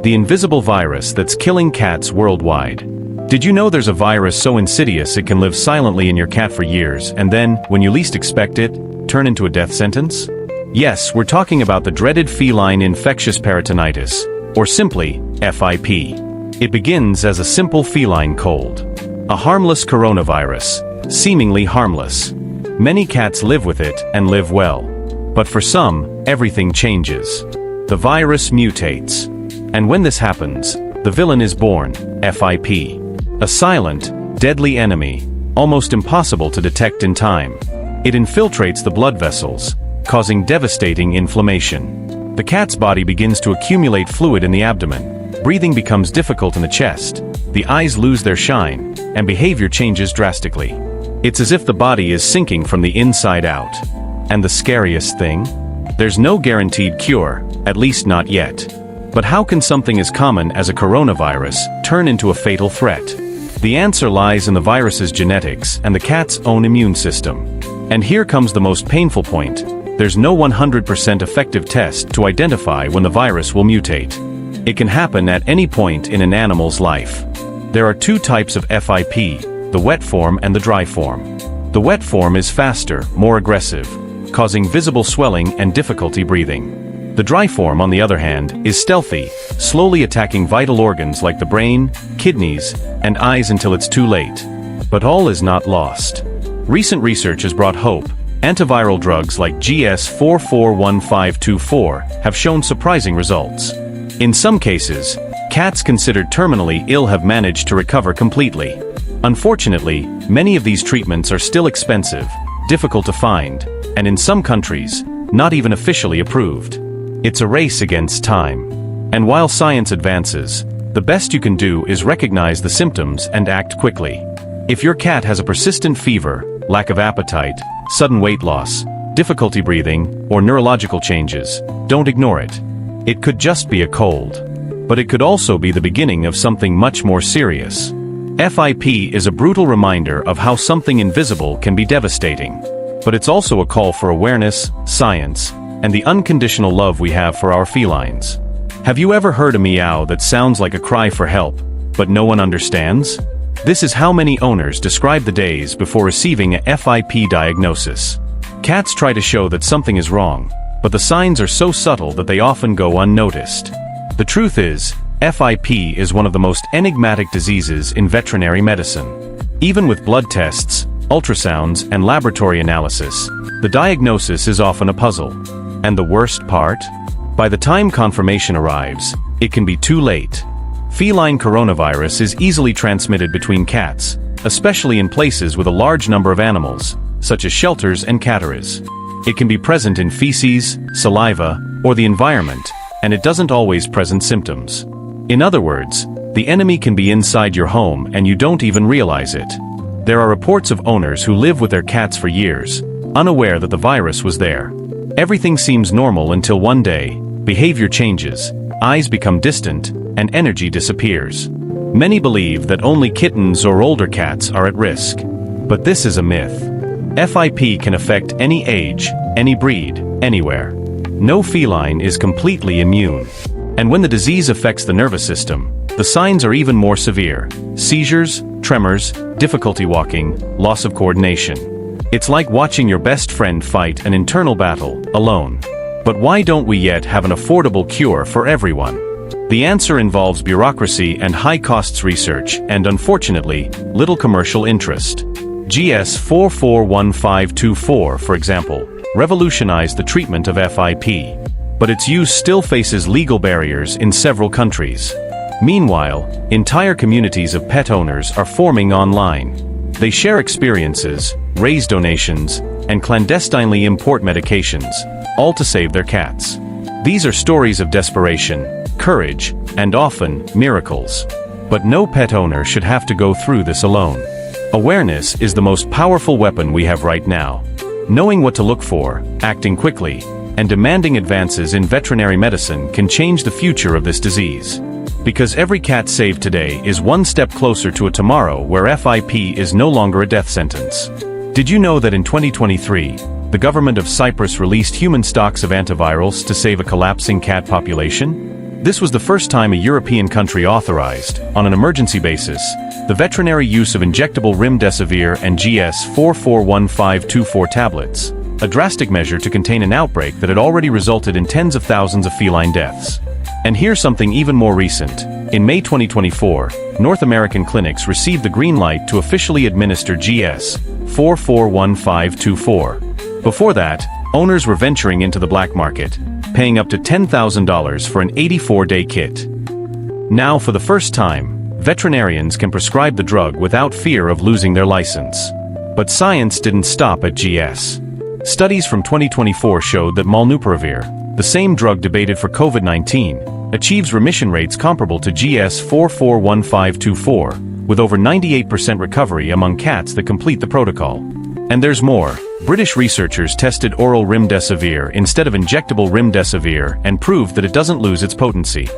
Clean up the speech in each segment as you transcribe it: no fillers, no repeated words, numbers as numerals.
the invisible virus that's killing cats worldwide. Did you know there's a virus so insidious it can live silently in your cat for years and then, when you least expect it, turn into a death sentence? Yes, we're talking about the dreaded feline infectious peritonitis, or simply, FIP. It begins as a simple feline cold. A harmless coronavirus, seemingly harmless. Many cats live with it and live well. But for some, everything changes. The virus mutates. And when this happens, the villain is born, FIP. A silent, deadly enemy, almost impossible to detect in time. It infiltrates the blood vessels, causing devastating inflammation. The cat's body begins to accumulate fluid in the abdomen, breathing becomes difficult in the chest, the eyes lose their shine, and behavior changes drastically. It's as if the body is sinking from the inside out. And the scariest thing? There's no guaranteed cure, at least not yet. But how can something as common as a coronavirus turn into a fatal threat? The answer lies in the virus's genetics and the cat's own immune system. And here comes the most painful point. There's no 100% effective test to identify when the virus will mutate. It can happen at any point in an animal's life. There are two types of FIP, the wet form and the dry form. The wet form is faster, more aggressive, causing visible swelling and difficulty breathing. The dry form, on the other hand, is stealthy, slowly attacking vital organs like the brain, kidneys, and eyes until it's too late. But all is not lost. Recent research has brought hope. Antiviral drugs like GS441524 have shown surprising results. In some cases, cats considered terminally ill have managed to recover completely. Unfortunately, many of these treatments are still expensive, difficult to find, and in some countries, not even officially approved. It's a race against time. And while science advances, the best you can do is recognize the symptoms and act quickly. If your cat has a persistent fever, lack of appetite, sudden weight loss, difficulty breathing, or neurological changes, don't ignore it. It could just be a cold. But it could also be the beginning of something much more serious. FIP is a brutal reminder of how something invisible can be devastating. But it's also a call for awareness, science, and the unconditional love we have for our felines. Have you ever heard a meow that sounds like a cry for help, but no one understands? This is how many owners describe the days before receiving a FIP diagnosis. Cats try to show that something is wrong, but the signs are so subtle that they often go unnoticed. The truth is, FIP is one of the most enigmatic diseases in veterinary medicine. Even with blood tests, ultrasounds, and laboratory analysis, the diagnosis is often a puzzle. And the worst part? By the time confirmation arrives, it can be too late. Feline coronavirus is easily transmitted between cats, especially in places with a large number of animals, such as shelters and catteries. It can be present in feces, saliva, or the environment, and it doesn't always present symptoms. In other words, the enemy can be inside your home and you don't even realize it. There are reports of owners who live with their cats for years, unaware that the virus was there. Everything seems normal until one day, behavior changes, eyes become distant, and energy disappears. Many believe that only kittens or older cats are at risk. But this is a myth. FIP can affect any age, any breed, anywhere. No feline is completely immune. And when the disease affects the nervous system, the signs are even more severe. Seizures, tremors, difficulty walking, loss of coordination. It's like watching your best friend fight an internal battle, alone. But why don't we yet have an affordable cure for everyone? The answer involves bureaucracy and high-costs research and, unfortunately, little commercial interest. GS441524, for example, revolutionized the treatment of FIP. But its use still faces legal barriers in several countries. Meanwhile, entire communities of pet owners are forming online. They share experiences, raise donations, and clandestinely import medications, all to save their cats. These are stories of desperation, courage, and often, miracles. But no pet owner should have to go through this alone. Awareness is the most powerful weapon we have right now. Knowing what to look for, acting quickly, and demanding advances in veterinary medicine can change the future of this disease. Because every cat saved today is one step closer to a tomorrow where FIP is no longer a death sentence. Did you know that in 2023, the government of Cyprus released human stocks of antivirals to save a collapsing cat population? This was the first time a European country authorized, on an emergency basis, the veterinary use of injectable Remdesivir and GS 441524 tablets, a drastic measure to contain an outbreak that had already resulted in tens of thousands of feline deaths. And here's something even more recent. In May 2024, North American clinics received the green light to officially administer GS 441524. Before that, owners were venturing into the black market, paying up to $10,000 for an 84-day kit. Now, for the first time, veterinarians can prescribe the drug without fear of losing their license. But science didn't stop at GS. Studies from 2024 showed that Molnupiravir, the same drug debated for COVID-19, achieves remission rates comparable to GS 441524, with over 98% recovery among cats that complete the protocol. And there's more. British researchers tested oral Remdesivir instead of injectable Remdesivir and proved that it doesn't lose its potency.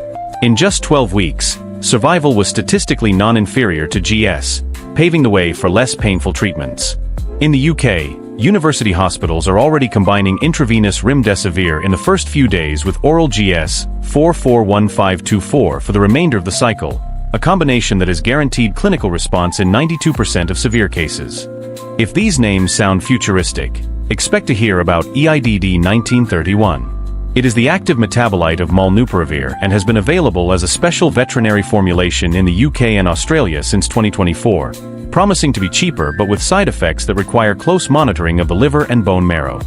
In just 12 weeks, survival was statistically non-inferior to GS, paving the way for less painful treatments. In the UK, university hospitals are already combining intravenous Remdesivir in the first few days with oral GS 441524 for the remainder of the cycle, a combination that has guaranteed clinical response in 92% of severe cases. If these names sound futuristic, expect to hear about EIDD 1931. It is the active metabolite of Molnupiravir and has been available as a special veterinary formulation in the UK and Australia since 2024, promising to be cheaper but with side effects that require close monitoring of the liver and bone marrow.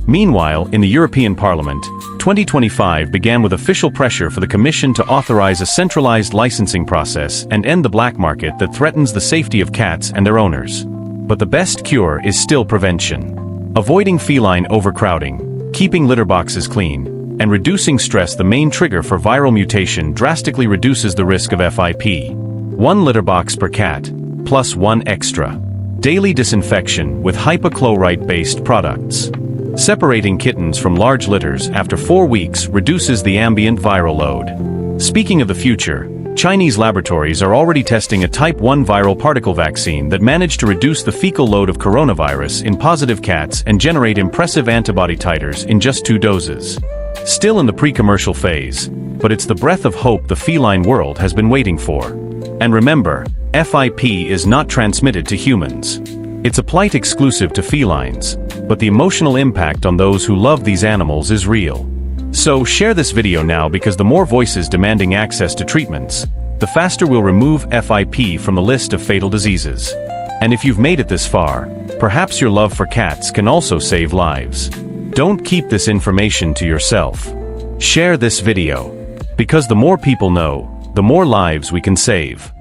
Meanwhile, in the European Parliament, 2025 began with official pressure for the Commission to authorize a centralized licensing process and end the black market that threatens the safety of cats and their owners. But the best cure is still prevention. Avoiding feline overcrowding, keeping litter boxes clean, and reducing stress, the main trigger for viral mutation, drastically reduces the risk of FIP. 1 litter box per cat, plus 1 extra. Daily disinfection with hypochlorite-based products. Separating kittens from large litters after 4 weeks reduces the ambient viral load. Speaking of the future, Chinese laboratories are already testing a type 1 viral particle vaccine that managed to reduce the fecal load of coronavirus in positive cats and generate impressive antibody titers in just 2 doses. Still in the pre-commercial phase, but it's the breath of hope the feline world has been waiting for. And remember, FIP is not transmitted to humans. It's a plight exclusive to felines, but the emotional impact on those who love these animals is real. So share this video now, because the more voices demanding access to treatments, the faster we'll remove FIP from the list of fatal diseases. And if you've made it this far, perhaps your love for cats can also save lives. Don't keep this information to yourself. Share this video, because the more people know, the more lives we can save.